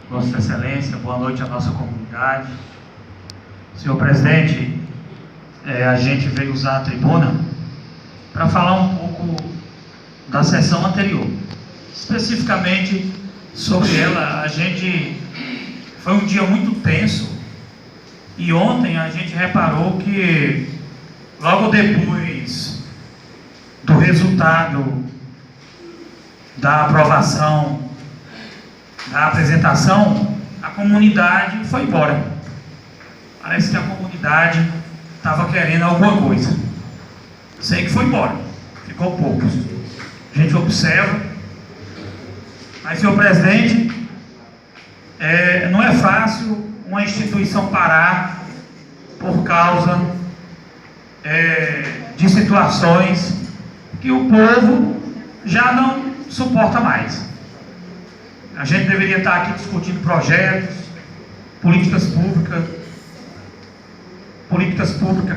Vossa Excelência, boa noite à nossa comunidade. Senhor presidente, a gente veio usar a tribuna para falar um pouco da sessão anterior, especificamente sobre ela. Foi um dia muito tenso e ontem a gente reparou que logo depois do resultado da aprovação da apresentação, a comunidade foi embora. Parece que a comunidade estava querendo alguma coisa. Sei que foi embora, ficou poucos. A gente observa, mas, senhor presidente, não é fácil uma instituição parar por causa de situações que o povo já não suporta mais. A gente deveria estar aqui discutindo projetos, políticas públicas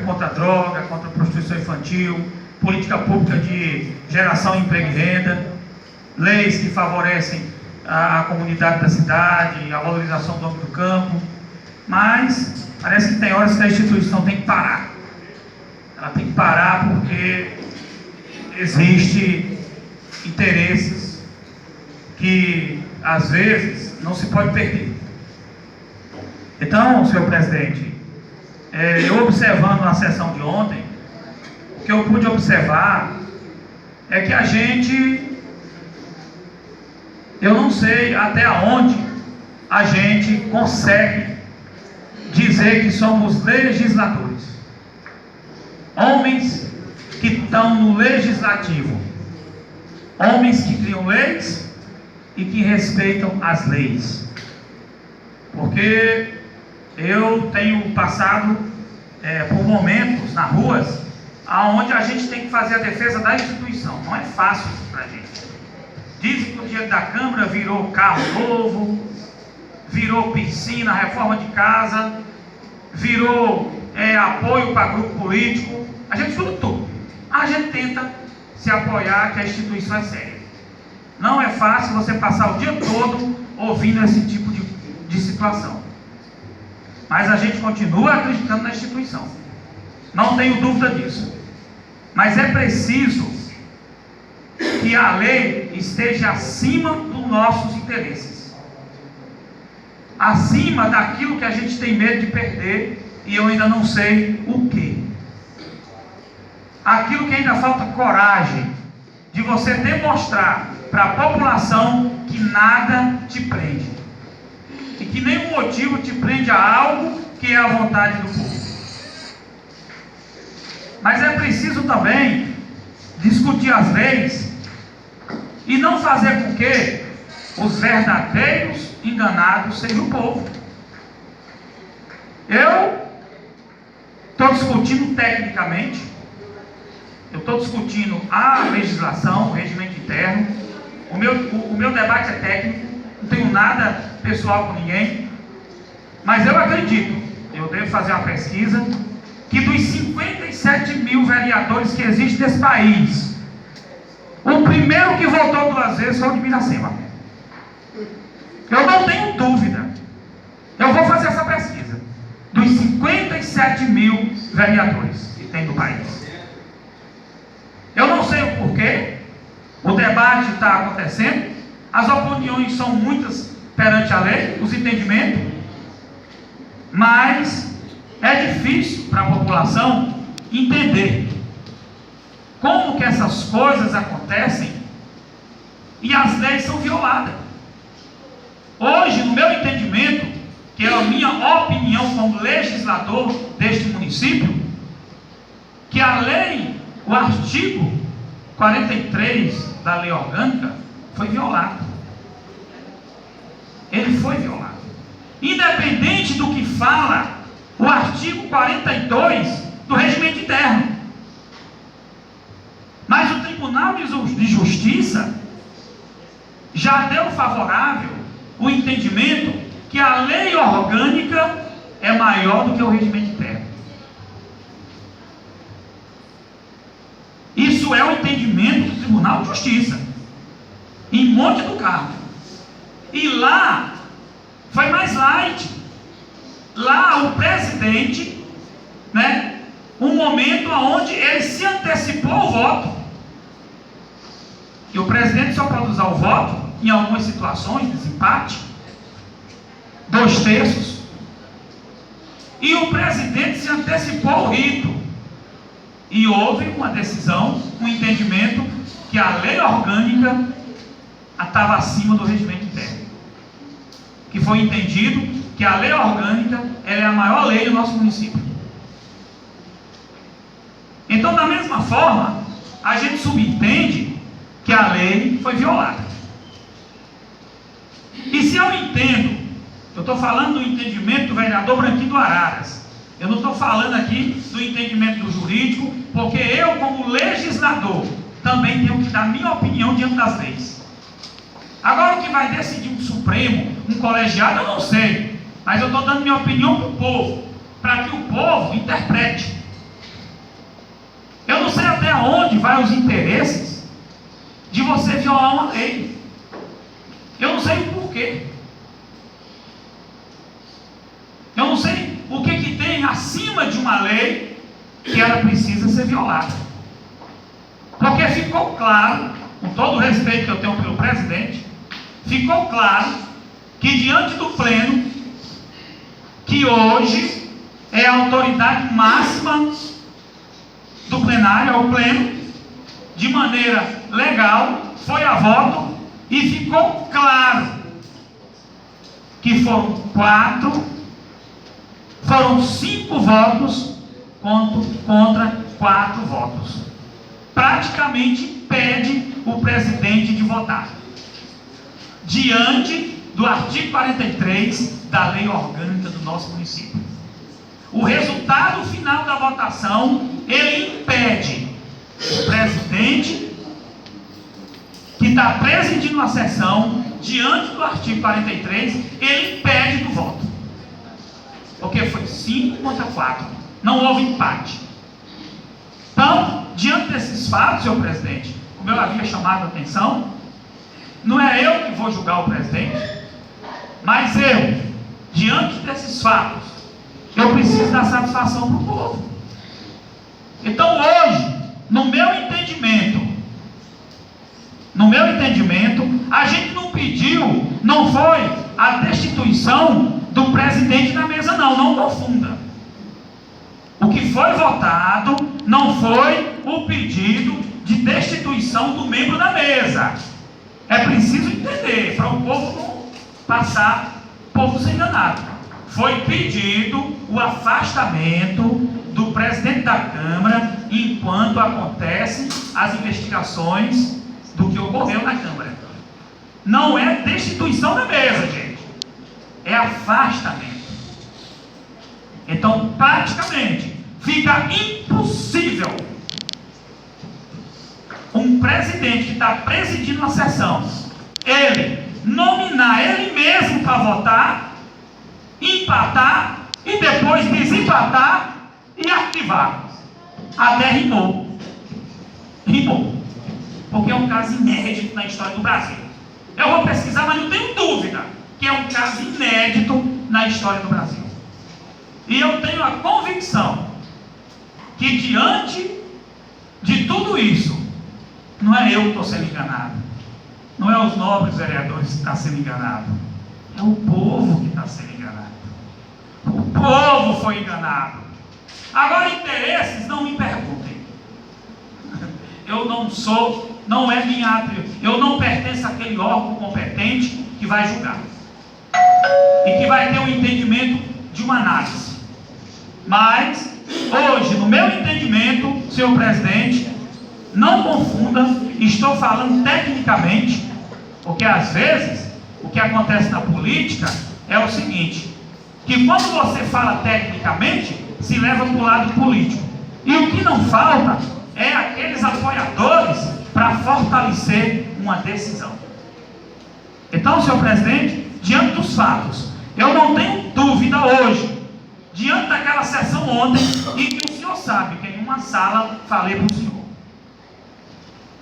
contra a droga, contra a prostituição infantil, política pública de geração de emprego e renda, leis que favorecem a comunidade da cidade, a valorização do homem do campo. Mas parece que tem horas que a instituição tem que parar. Ela tem que parar porque existem interesses que às vezes não se pode perder. Então, senhor presidente, eu observando na sessão de ontem, o que eu pude observar é que eu não sei até onde a gente consegue dizer que somos legisladores, homens que estão no legislativo, homens que criam leis e que respeitam as leis. Porque eu tenho passado por momentos nas ruas onde a gente tem que fazer a defesa da instituição. Não é fácil para a gente. Dizem que o dinheiro da Câmara virou carro novo, virou piscina, reforma de casa, virou apoio para grupo político. A gente estuda tudo. A gente tenta se apoiar que a instituição é séria. Não é fácil você passar o dia todo ouvindo esse tipo de situação. Mas a gente continua acreditando na instituição. Não tenho dúvida disso. Mas é preciso que a lei esteja acima dos nossos interesses. Acima daquilo que a gente tem medo de perder, e eu ainda não sei o que. Aquilo que ainda falta coragem de você demonstrar para a população que nada te prende e que nenhum motivo te prende a algo que é a vontade do povo. Mas é preciso também discutir as leis e não fazer com que os verdadeiros enganados sejam o povo. Eu estou discutindo tecnicamente, eu estou discutindo a legislação, o regimento interno. O meu debate é técnico, não tenho nada pessoal com ninguém, mas eu acredito, eu devo fazer uma pesquisa, que dos 57 mil vereadores que existem nesse país, o primeiro que votou 2 vezes foi o de Miracema. Eu não tenho dúvida, eu vou fazer essa pesquisa, dos 57 mil vereadores que tem no país. Eu não sei o porquê. O debate está acontecendo, as opiniões são muitas perante a lei, os entendimentos, mas é difícil para a população entender como que essas coisas acontecem e as leis são violadas. Hoje, no meu entendimento, que é a minha opinião como legislador deste município, que a lei, o artigo 43 da lei orgânica foi violado. Ele foi violado. Independente do que fala o artigo 42 do regimento interno. Mas o Tribunal de Justiça já deu favorável o entendimento que a lei orgânica é maior do que o regimento interno. Isso é o entendimento do Tribunal de Justiça, em Monte do Carmo. E lá foi mais light. Lá o presidente, né, um momento onde ele se antecipou ao voto. E o presidente só pode usar o voto em algumas situações, desempate, 2/3. E o presidente se antecipou ao rito. E houve uma decisão, um entendimento que a lei orgânica estava acima do regimento interno. Que foi entendido que a lei orgânica ela é a maior lei do nosso município. Então, da mesma forma, a gente subentende que a lei foi violada. E se eu entendo, eu estou falando do entendimento do vereador Branquinho do Araras, eu não estou falando aqui do entendimento do jurídico, porque eu, como legislador, também tenho que dar minha opinião diante das leis. Agora, o que vai decidir um Supremo, um colegiado, eu não sei, mas eu estou dando minha opinião para o povo, para que o povo interprete. Eu não sei até onde vai os interesses de você violar uma lei. Eu não sei o porquê. Eu não sei o que tem acima de uma lei que ela precisa ser violada. Porque ficou claro, com todo o respeito que eu tenho pelo presidente, ficou claro que diante do pleno, que hoje é a autoridade máxima do plenário, é o pleno, de maneira legal, foi a voto e ficou claro que foram 5 votos contra 4 votos. Praticamente impede o presidente de votar, diante do artigo 43 da lei orgânica do nosso município. O resultado final da votação, ele impede o presidente que está presidindo a sessão, diante do artigo 43, ele impede do voto. Porque foi 5 contra 4. Não houve empate. Então, diante desses fatos, senhor presidente, como eu havia chamado a atenção, não é eu que vou julgar o presidente, mas eu, diante desses fatos, eu preciso dar satisfação para o povo. Então hoje, no meu entendimento, a gente não pediu, não foi a destituição do presidente da mesa, não confunda. O que foi votado não foi o pedido de destituição do membro da mesa. É preciso entender, para o povo não passar, o povo ser enganado. Foi pedido o afastamento do presidente da Câmara enquanto acontecem as investigações do que ocorreu na Câmara. Não é destituição da mesa, gente. É afastamento. Então, praticamente, fica impossível um presidente que está presidindo uma sessão, ele nominar ele mesmo para votar, empatar e depois desempatar e arquivar. Até rimou. Porque é um caso inédito na história do Brasil. Eu vou pesquisar, mas não tenho dúvida que é um caso inédito na história do Brasil. E eu tenho a convicção que diante de tudo isso, não é eu que estou sendo enganado, não é os nobres vereadores que estão sendo enganados, é o povo que está sendo enganado. O povo foi enganado. Agora, interesses, não me perguntem. Eu não sou, não é minha área, eu não pertenço àquele órgão competente que vai julgar e que vai ter um entendimento de uma análise. Mas, hoje, no meu entendimento, senhor presidente, não confunda, estou falando tecnicamente, porque às vezes o que acontece na política é o seguinte, que quando você fala tecnicamente, se leva para o lado político. E o que não falta é aqueles apoiadores para fortalecer uma decisão. Então, senhor presidente, diante dos fatos, eu não tenho dúvida hoje, diante daquela sessão ontem, e que o senhor sabe que em uma sala falei para o senhor.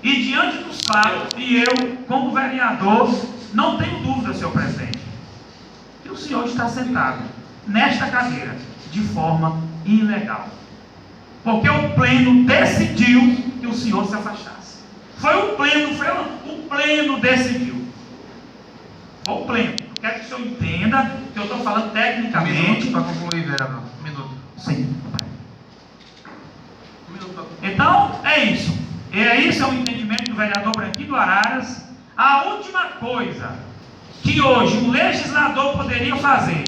E diante dos fatos, e eu, como vereador, não tenho dúvida, senhor presidente, que que o senhor está sentado nesta cadeira de forma ilegal. Porque o pleno decidiu que o senhor se afastasse. Foi o pleno decidiu. Foi o pleno. Quero que o senhor entenda que eu estou falando tecnicamente. Um minuto para concluir, vereador. Um minuto. Sim. Um minuto para concluir. Então, é isso. Isso é o entendimento do vereador Branquinho do Araras. A última coisa que hoje um legislador poderia fazer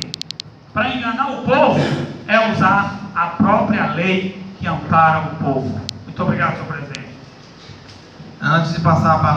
para enganar o povo é usar a própria lei que ampara o povo. Muito obrigado, senhor presidente. Antes de passar a palavra